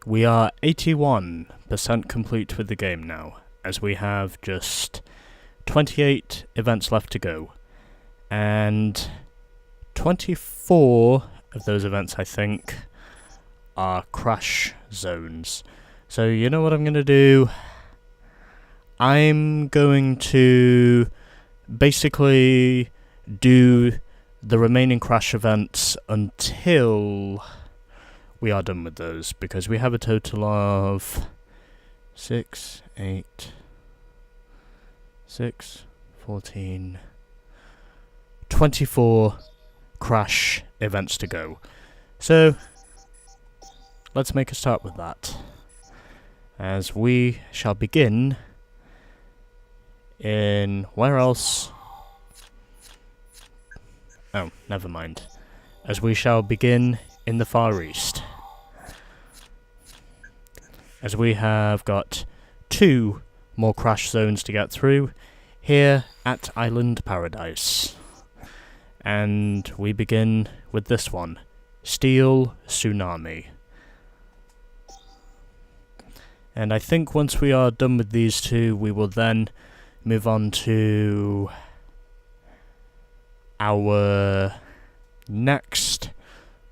We are 81% complete with the game now, as we have just 28 events left to go. And 24 of those events, I think, are crash zones. So you know what I'm going to do? I'm going to basically do the remaining crash events until we are done with those, because we have a total of 24 crash events to go. So let's make a start with that, as we shall begin in... where else? Oh, never mind. As we shall begin in the Far East, as we have got 2 more crash zones to get through here at Island Paradise. And we begin with this one, Steel Tsunami. And I think once we are done with these 2, we will then move on to our next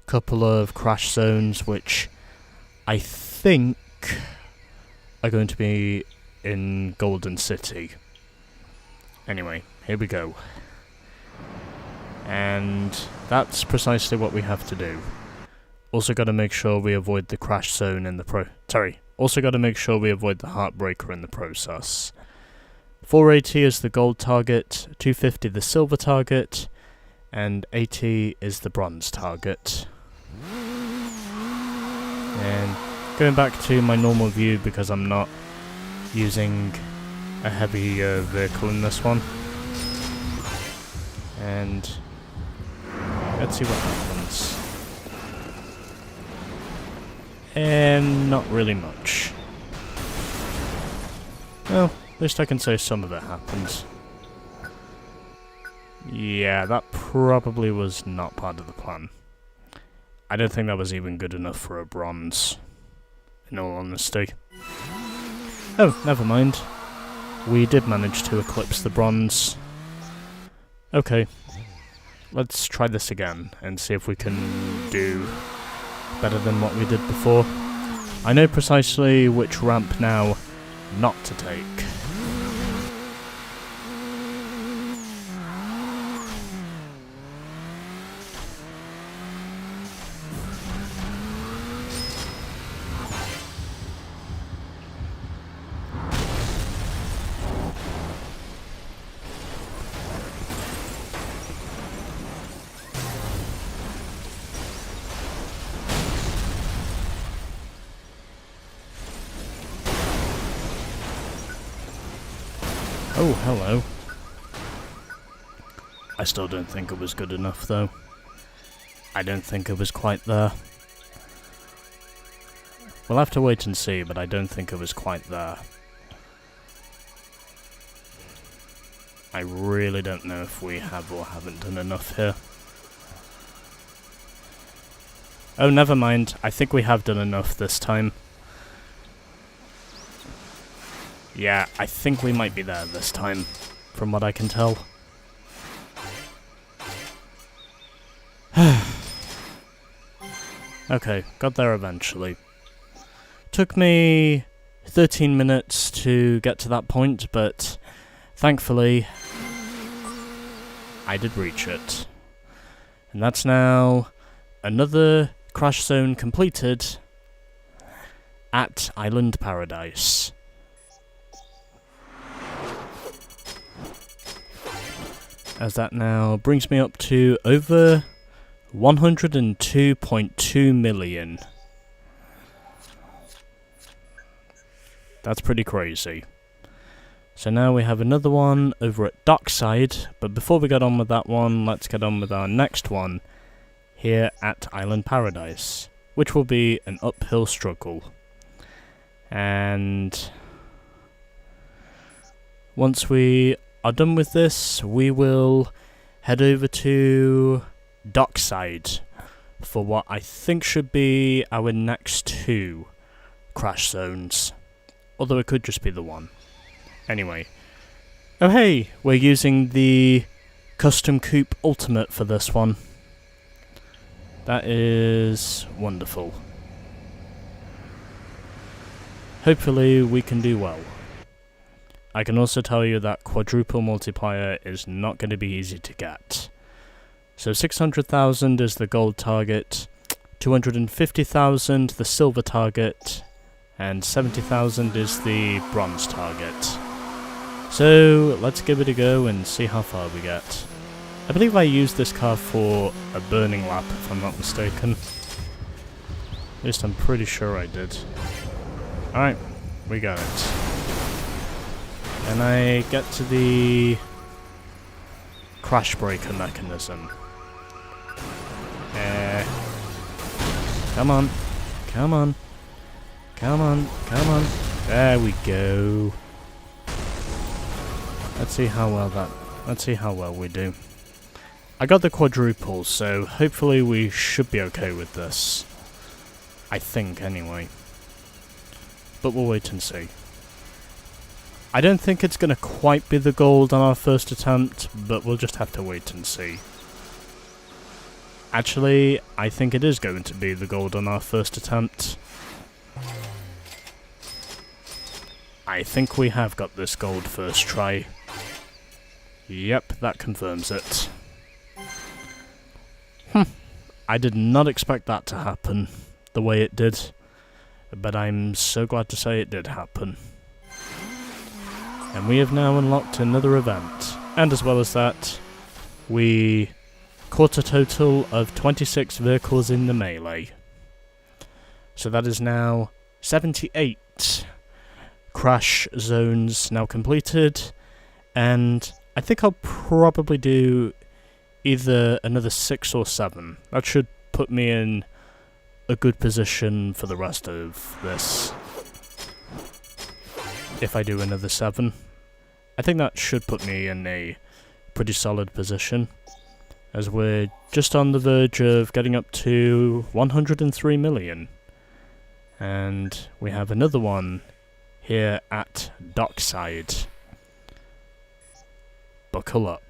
couple of crash zones, which I think are going to be in Golden City. Anyway, here we go. And that's precisely what we have to do. Also got to make sure we avoid the crash zone in the also got to make sure we avoid the heartbreaker in the process. 480 is the gold target, 250 the silver target, and 80 is the bronze target. And going back to my normal view, because I'm not using a heavy vehicle in this one. And let's see what happens. And not really much. Well, at least I can say some of it happens. Yeah, that probably was not part of the plan. I don't think that was even good enough for a bronze, in all honesty. Oh, never mind. We did manage to eclipse the bronze. Okay, let's try this again and see if we can do better than what we did before. I know precisely which ramp now not to take. Oh, hello. I still don't think it was good enough, though. I don't think it was quite there. We'll have to wait and see, but I don't think it was quite there. I really don't know if we have or haven't done enough here. Oh, never mind. I think we have done enough this time. Yeah, I think we might be there this time, from what I can tell. Okay, got there eventually. Took me 13 minutes to get to that point, but thankfully I did reach it. And that's now another crash zone completed at Island Paradise. As that now brings me up to over 102.2 million. That's pretty crazy. So now we have another one over at Dockside, but before we get on with that one, let's get on with our next one here at Island Paradise, which will be an uphill struggle. And once we are done with this, we will head over to Dockside for what I think should be our next 2 crash zones. Although it could just be the one. Anyway. Oh hey, we're using the Custom Coupe Ultimate for this one. That is wonderful. Hopefully we can do well. I can also tell you that quadruple multiplier is not going to be easy to get. So 600,000 is the gold target, 250,000 the silver target, and 70,000 is the bronze target. So let's give it a go and see how far we get. I believe I used this car for a burning lap, if I'm not mistaken. At least I'm pretty sure I did. Alright, we got it. And I get to the crash breaker mechanism. Come on. Come on. Come on. Come on. There we go. Let's see how well we do. I got the quadruple, so hopefully we should be okay with this. I think, anyway. But we'll wait and see. I don't think it's going to quite be the gold on our first attempt, but we'll just have to wait and see. Actually, I think it is going to be the gold on our first attempt. I think we have got this gold first try. Yep, that confirms it. I did not expect that to happen the way it did, but I'm so glad to say it did happen. And we have now unlocked another event, and as well as that, we caught a total of 26 vehicles in the melee. So that is now 78 crash zones now completed, and I think I'll probably do either another 6 or 7. That should put me in a good position for the rest of this. If I do another 7. I think that should put me in a pretty solid position, as we're just on the verge of getting up to 103 million. And we have another one here at Dockside. Buckle up.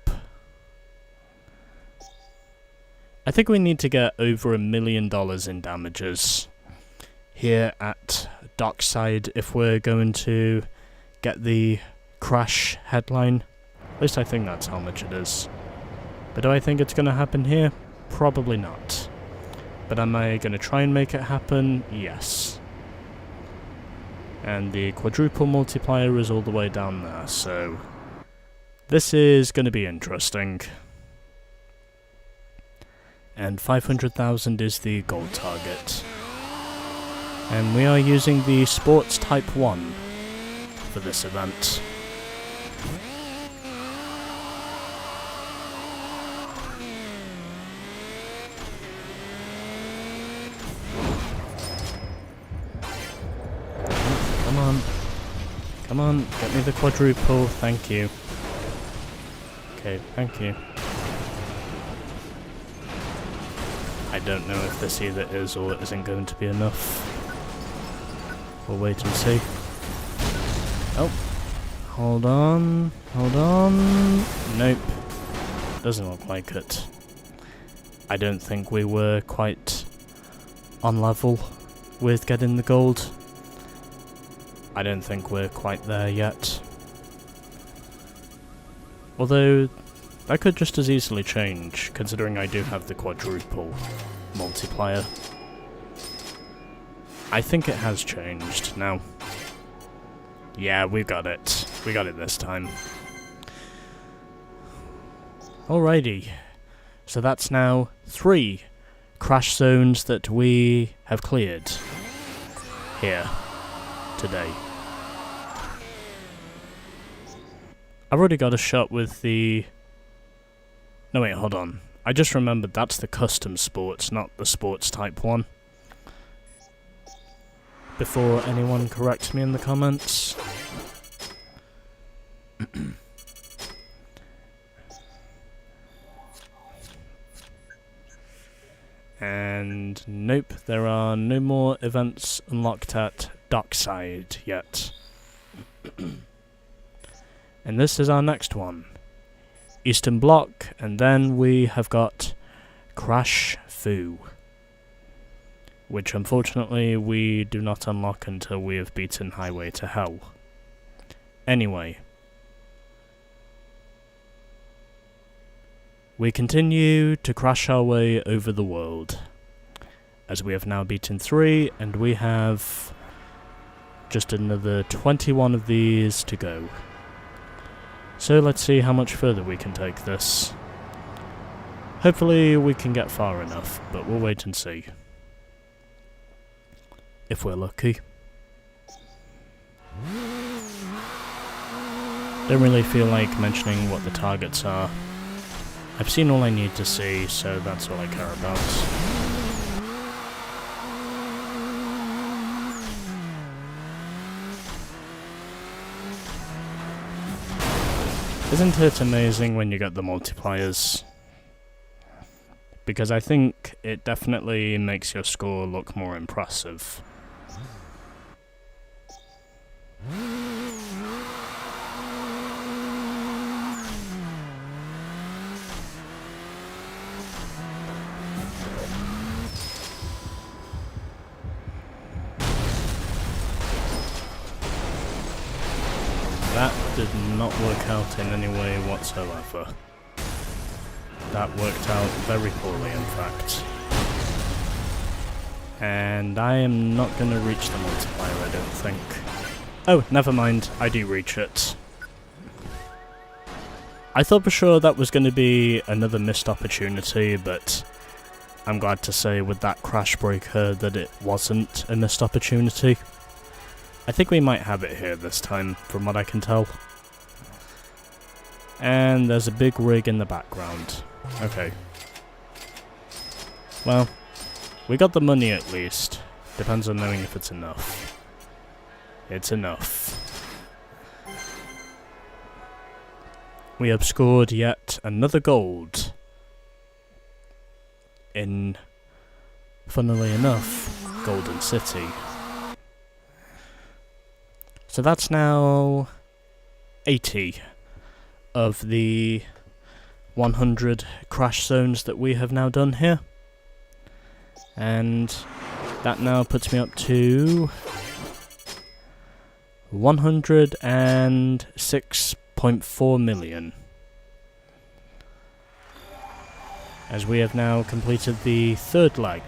I think we need to get over $1 million in damages here at Dockside if we're going to get the crash headline. At least I think that's how much it is. But do I think it's going to happen here? Probably not. But am I going to try and make it happen? Yes. And the quadruple multiplier is all the way down there, so this is going to be interesting. And 500,000 is the gold target. And we are using the Sports Type 1 for this event. Come on. Come on, get me the quadruple, thank you. Okay, thank you. I don't know if this either is or isn't going to be enough. We'll wait and see. Oh, hold on, hold on. Nope, doesn't look like it. I don't think we were quite on level with getting the gold. I don't think we're quite there yet. Although, that could just as easily change, considering I do have the quadruple multiplier. I think it has changed now. Yeah, we got it. We got it this time. Alrighty. So that's now 3 crash zones that we have cleared here today. I've already got a shot with the... No wait, hold on. I just remembered that's the custom sports, not the sports type 1. Before anyone corrects me in the comments. And nope, there are no more events unlocked at dockside yet. And this is our next one. Eastern Bloc, and then we have got Crash Foo, which unfortunately we do not unlock until we have beaten Highway to Hell. Anyway, we continue to crash our way over the world, as we have now beaten 3, and we have just another 21 of these to go. So let's see how much further we can take this. Hopefully we can get far enough, but we'll wait and see. If we're lucky. Don't really feel like mentioning what the targets are. I've seen all I need to see, so that's all I care about. Isn't it amazing when you get the multipliers? Because I think it definitely makes your score look more impressive. That did not work out in any way whatsoever. That worked out very poorly, in fact. And I am not going to reach the multiplier, I don't think. Oh, never mind, I do reach it. I thought for sure that was going to be another missed opportunity, but I'm glad to say with that crash breaker that it wasn't a missed opportunity. I think we might have it here this time, from what I can tell. And there's a big rig in the background. Okay. Well, we got the money at least. Depends on knowing if it's enough. It's enough. We have scored yet another gold. In, funnily enough, Golden City. So that's now 80 of the 100 crash zones that we have now done here. And that now puts me up to 106.4 million. As we have now completed the third leg.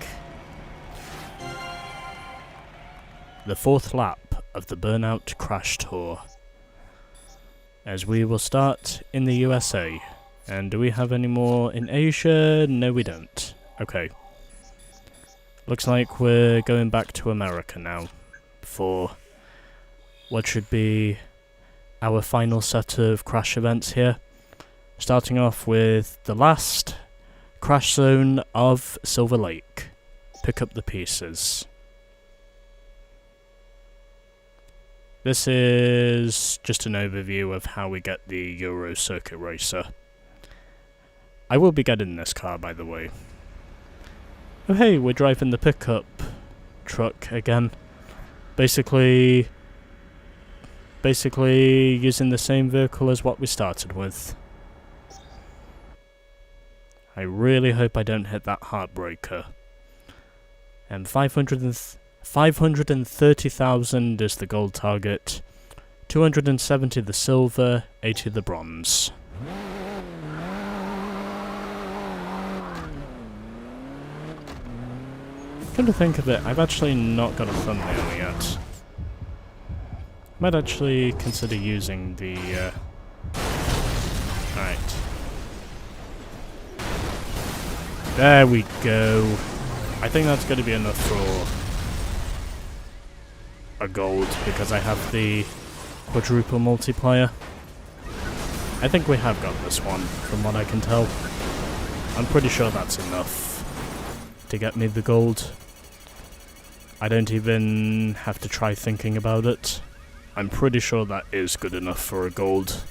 The fourth lap of the Burnout Crash Tour. As we will start in the USA. And do we have any more in Asia? No, we don't. Okay. Looks like we're going back to America now. For what should be our final set of crash events here. Starting off with the last crash zone of Silver Lake. Pick up the pieces. This is just an overview of how we get the Euro Circuit Racer. I will be getting this car, by the way. Oh hey, we're driving the pickup truck again. Basically using the same vehicle as what we started with. I really hope I don't hit that heartbreaker. And 530,000 is the gold target, 270 the silver, 80 the bronze. Come to think of it, I've actually not got a thumbnail yet. Might actually consider using the... Alright. There we go. I think that's going to be enough for a gold, because I have the quadruple multiplier. I think we have got this one, from what I can tell. I'm pretty sure that's enough to get me the gold. I don't even have to try thinking about it. I'm pretty sure that is good enough for a gold,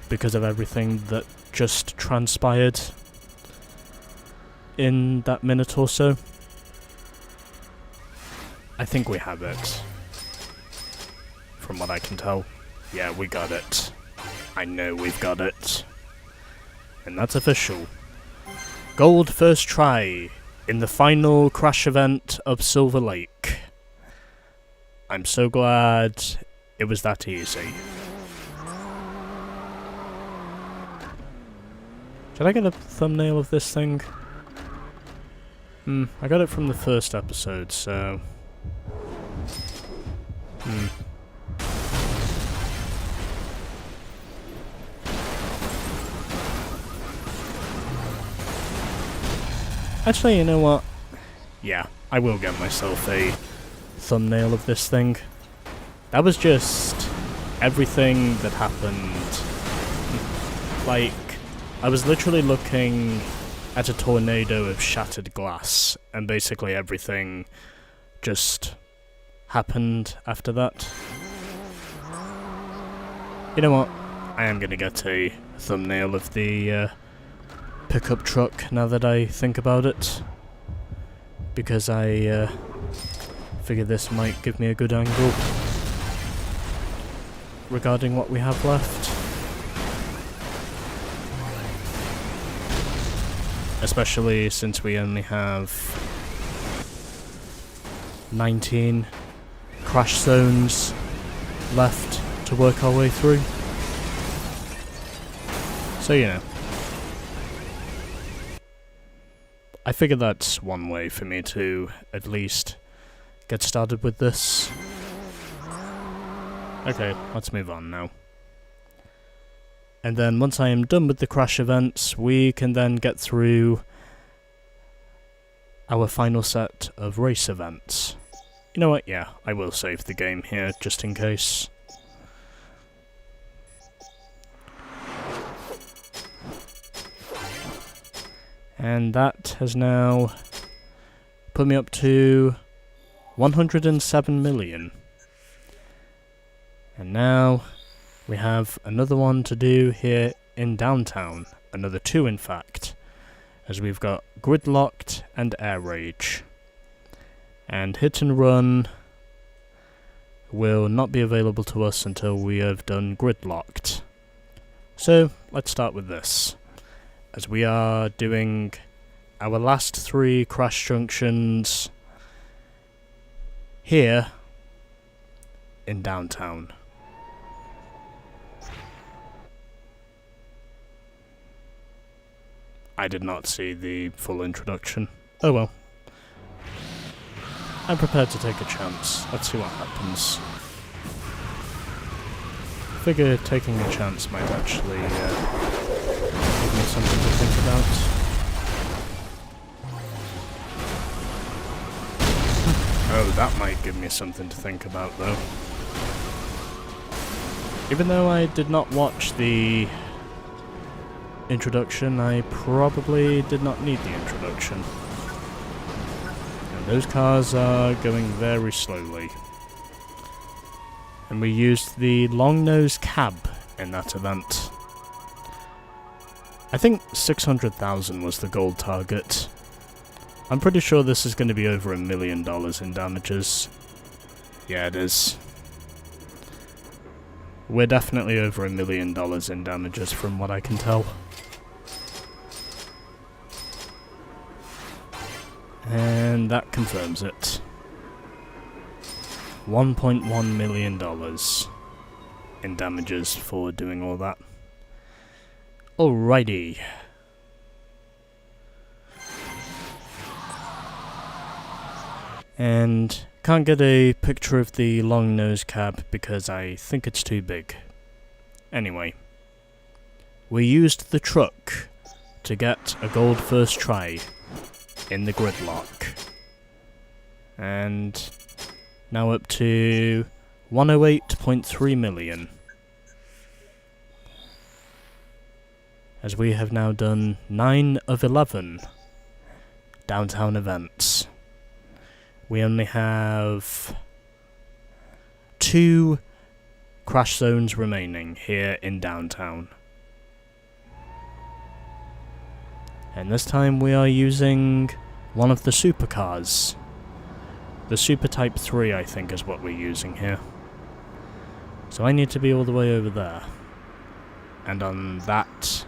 because of everything that just transpired in that minute or so. I think we have it. from what I can tell. Yeah, we got it. I know we've got it. And that's official. Gold first try in the final crash event of Silver Lake. I'm so glad it was that easy. Did I get a thumbnail of this thing? I got it from the first episode, so... Actually, you know what? Yeah, I will get myself a thumbnail of this thing. That was just everything that happened. Like, I was literally looking at a tornado of shattered glass, and basically everything just happened after that. You know what? I am gonna get a thumbnail of the pickup truck now that I think about it, because I figure this might give me a good angle regarding what we have left. Especially since we only have 19 crash zones left to work our way through. So, you know. I figure that's one way for me to at least get started with this. Okay, let's move on now. And then once I am done with the crash events, we can then get through our final set of race events. You know what? Yeah, I will save the game here, just in case. And that has now put me up to 107 million. And now we have another one to do here in downtown. Another two, in fact. As we've got Gridlocked and Air Rage. And Hit and Run will not be available to us until we have done Gridlocked. So, let's start with this. As we are doing our last three crash junctions here in downtown. I did not see the full introduction. Oh well. I'm prepared to take a chance. Let's see what happens. I figure taking a chance might actually give me something to think about. Oh, that might give me something to think about, though. Even though I did not watch the introduction, I probably did not need the introduction. And those cars are going very slowly. And we used the long-nose cab in that event. I think 600,000 was the gold target. I'm pretty sure this is going to be over $1 million in damages. Yeah, it is. We're definitely over $1 million in damages from what I can tell. And that confirms it. $1.1 million in damages for doing all that. Alrighty. And can't get a picture of the long nose cab because I think it's too big. Anyway, we used the truck to get a gold first try in the gridlock. And now up to 108.3 million. As we have now done 9 of 11 downtown events. We only have 2 crash zones remaining here in downtown. And this time we are using one of the supercars. The Super Type 3, I think, is what we're using here. So I need to be all the way over there. And on that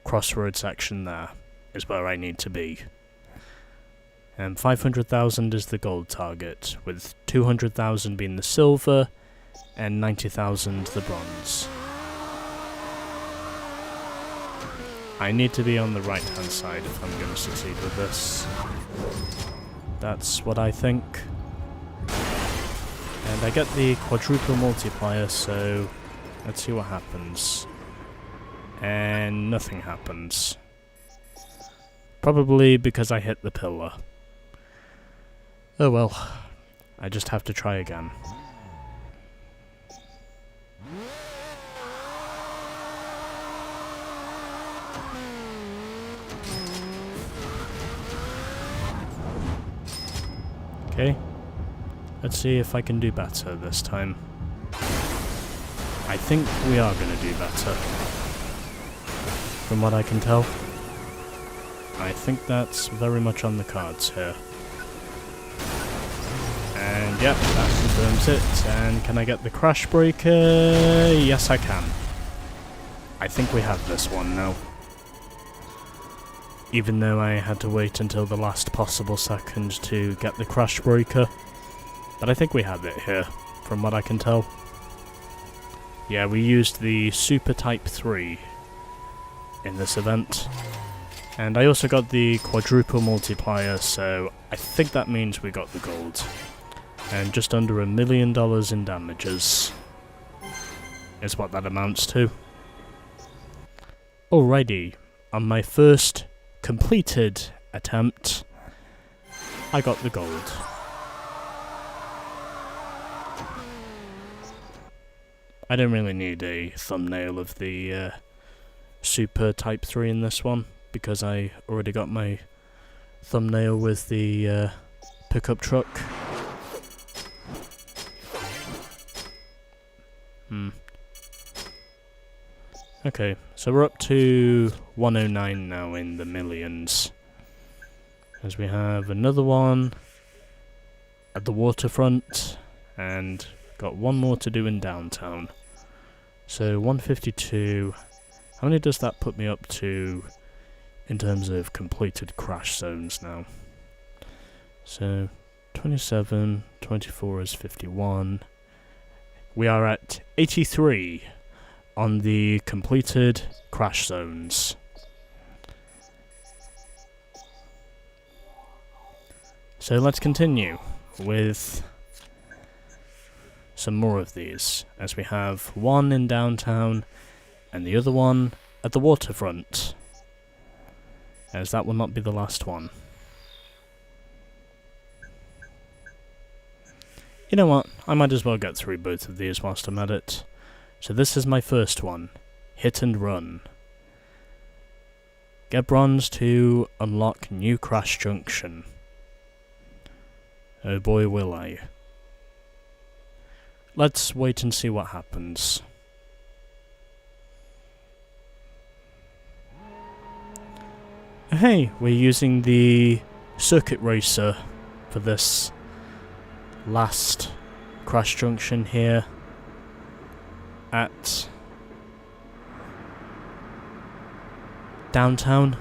crossroad section there is where I need to be. And 500,000 is the gold target, with 200,000 being the silver and 90,000 the bronze. I need to be on the right hand side if I'm going to succeed with this. That's what I think. And I get the quadruple multiplier, so let's see what happens. And nothing happens. Probably because I hit the pillar. Oh well, I just have to try again. Okay, let's see if I can do better this time. I think we are going to do better. From what I can tell. I think that's very much on the cards here. And yep, that confirms it. And can I get the crash breaker? Yes, I can. I think we have this one now. Even though I had to wait until the last possible second to get the crash breaker. But I think we have it here, from what I can tell. Yeah, we used the Super Type 3 in this event. And I also got the quadruple multiplier, so I think that means we got the gold. And just under $1 million in damages is what that amounts to. Alrighty, on my first completed attempt, I got the gold. I don't really need a thumbnail of the Super Type 3 in this one, because I already got my thumbnail with the pickup truck. Okay, so we're up to 109 now in the millions. As we have another one at the waterfront, and got one more to do in downtown. So 152, how many does that put me up to in terms of completed crash zones now? So 27, 24 is 51. We are at 83 on the completed crash zones. So let's continue with some more of these, as we have one in downtown and the other one at the waterfront, as that will not be the last one. You know what, I might as well get through both of these whilst I'm at it. So this is my first one, Hit and Run. Get bronze to unlock new Crash Junction. Oh boy will I. Let's wait and see what happens. Hey, we're using the Circuit Racer for this last Crash Junction here at downtown,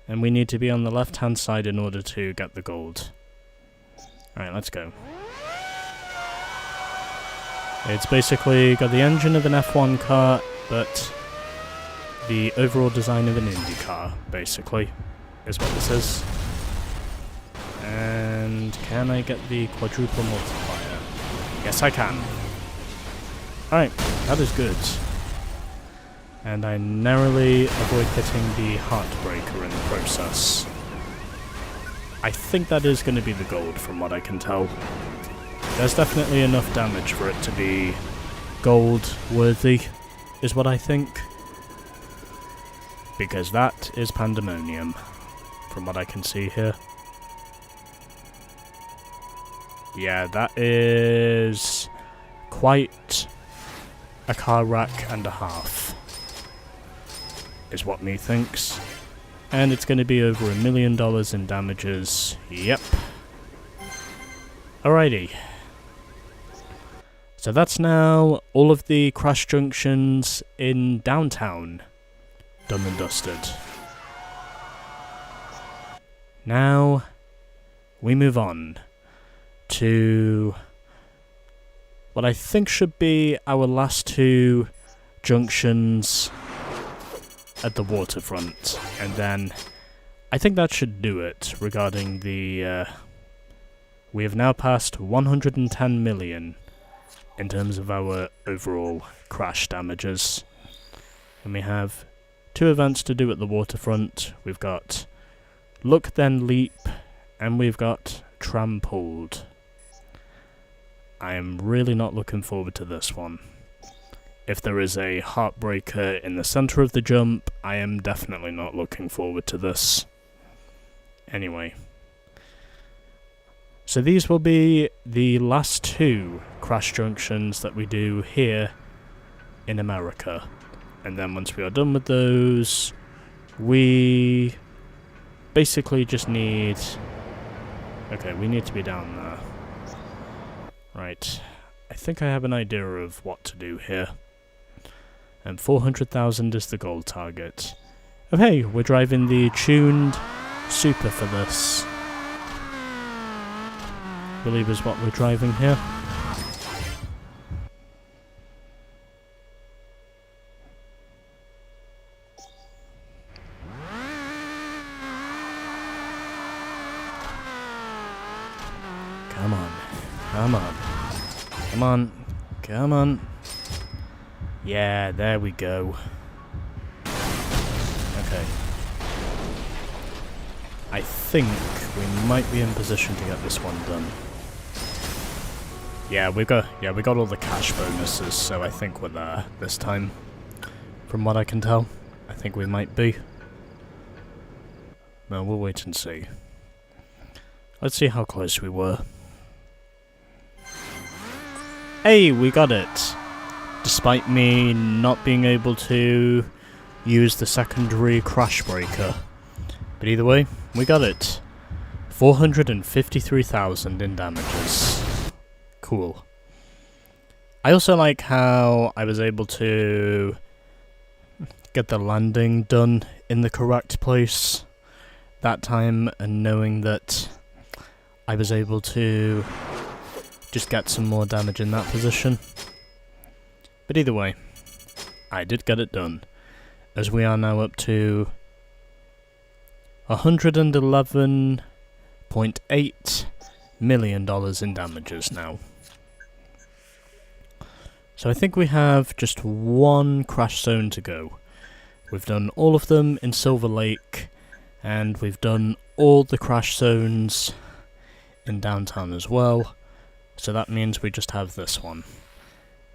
and we need to be on the left hand side in order to get the gold. Alright, let's go. It's basically got the engine of an F1 car, but the overall design of an Indy car, basically, is what this is. And can I get the quadruple multiplier? Yes, I can. Alright, that is good. And I narrowly avoid hitting the heartbreaker in the process. I think that is going to be the gold from what I can tell. There's definitely enough damage for it to be gold worthy, is what I think. Because that is pandemonium, from what I can see here. Yeah, that is quite a car wreck and a half, is what me thinks. And it's going to be over $1 million in damages. Yep. Alrighty. So that's now all of the crash junctions in downtown done and dusted. Now we move on to what I think should be our last two junctions at the waterfront, and then I think that should do it regarding the we have now passed 110 million in terms of our overall crash damages, and we have two events to do at the waterfront. We've got Look Then Leap, and we've got Tram Pulled. I am really not looking forward to this one. If there is a heartbreaker in the centre of the jump, I am definitely not looking forward to this. Anyway. So these will be the last two crash junctions that we do here in America. And then once we are done with those, we basically just need... Okay, we need to be down there. Right. I think I have an idea of what to do here. And 400,000 is the goal target. Oh hey, we're driving the tuned Super for this. I believe is what we're driving here. Come on. Come on. Come on. Come on. Yeah, there we go. Okay. I think we might be in position to get this one done. Yeah, we got all the cash bonuses, so I think we're there this time. From what I can tell, I think we might be. Well, we'll wait and see. Let's see how close we were. Hey, we got it! Despite me not being able to use the secondary crash breaker. But either way, we got it. 453,000 in damages. Cool. I also like how I was able to get the landing done in the correct place that time, and knowing that I was able to just get some more damage in that position. But either way, I did get it done, as we are now up to $111.8 million in damages now. So I think we have just one crash zone to go. We've done all of them in Silver Lake, and we've done all the crash zones in downtown as well. So that means we just have this one.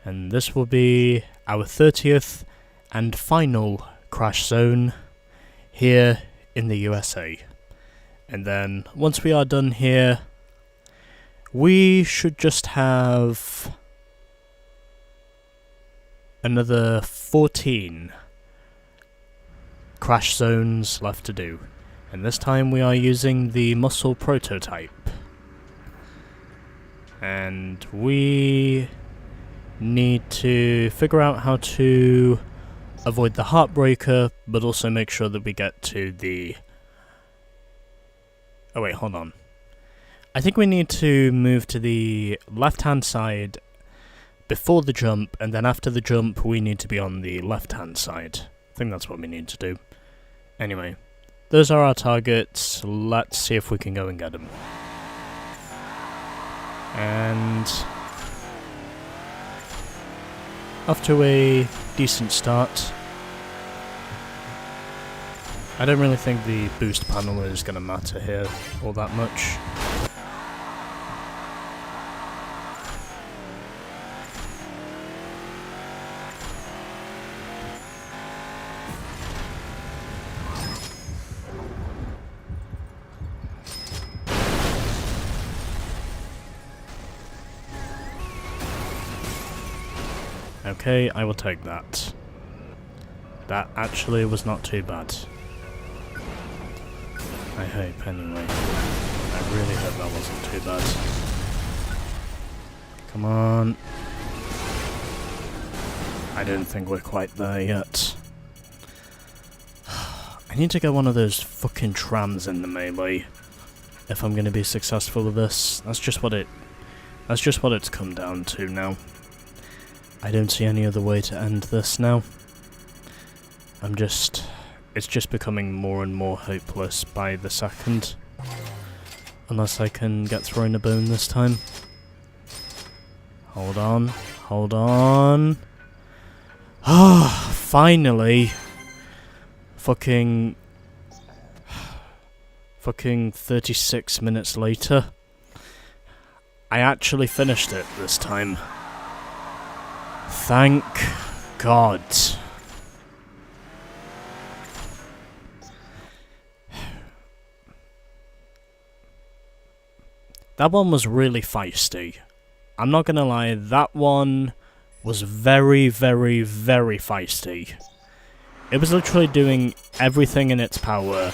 And this will be our 30th and final crash zone here in the USA. And then once we are done here, we should just have another 14 crash zones left to do. And this time we are using the muscle prototype. And we need to figure out how to avoid the heartbreaker, but also make sure that we get to the... Oh wait, hold on. I think we need to move to the left-hand side before the jump, and then after the jump we need to be on the left-hand side. I think that's what we need to do. Anyway, those are our targets. Let's see if we can go and get them. And off to a decent start. I don't really think the boost panel is going to matter here all that much. Okay, I will take that. That actually was not too bad. I hope, anyway. I really hope that wasn't too bad. Come on. I don't think we're quite there yet. I need to get one of those fucking trams in the melee if I'm going to be successful with this. That's just what it's come down to now. I don't see any other way to end this now. It's just becoming more and more hopeless by the second. Unless I can get thrown a bone this time. Hold on, hold on. Ah, finally. Fucking 36 minutes later. I actually finished it this time. Thank God. That one was really feisty. I'm not gonna lie, that one was very, very, very feisty. It was literally doing everything in its power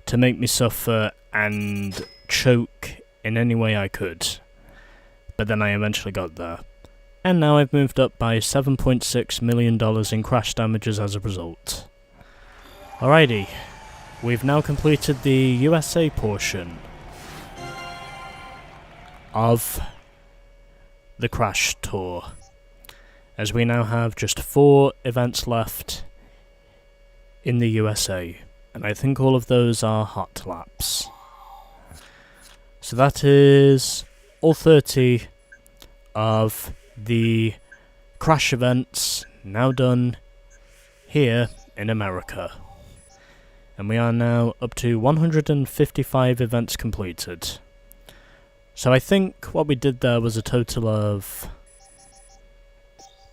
to make me suffer and choke in any way I could. But then I eventually got there. And now I've moved up by $7.6 million in crash damages as a result. Alrighty, we've now completed the USA portion of the Crash Tour, as we now have just 4 events left in the USA, and I think all of those are hot laps. So that is all 30 of the crash events now done here in America. And we are now up to 155 events completed. So I think what we did there was a total of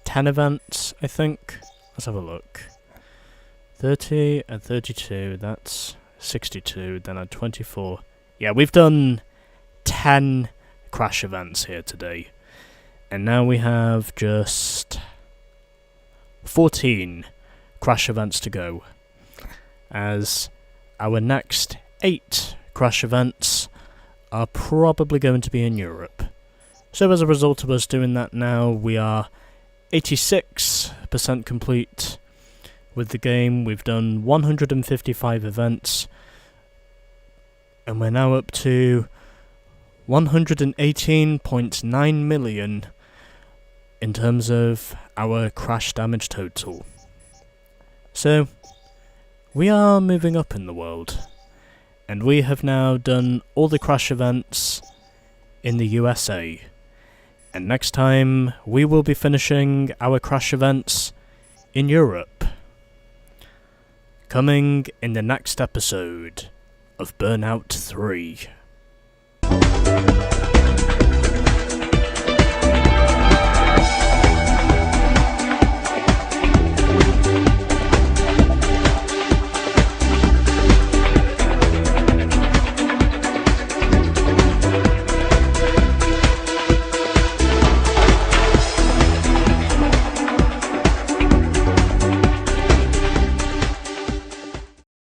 10 events, I think. Let's have a look. 30 and 32, that's 62, then add 24. Yeah, we've done 10 crash events here today. And now we have just 14 crash events to go. As our next 8 crash events are probably going to be in Europe. So as a result of us doing that now, we are 86% complete with the game. We've done 155 events, and we're now up to 118.9 million in terms of our crash damage total. So, we are moving up in the world. And we have now done all the crash events in the USA. And next time, we will be finishing our crash events in Europe. Coming in the next episode of Burnout 3.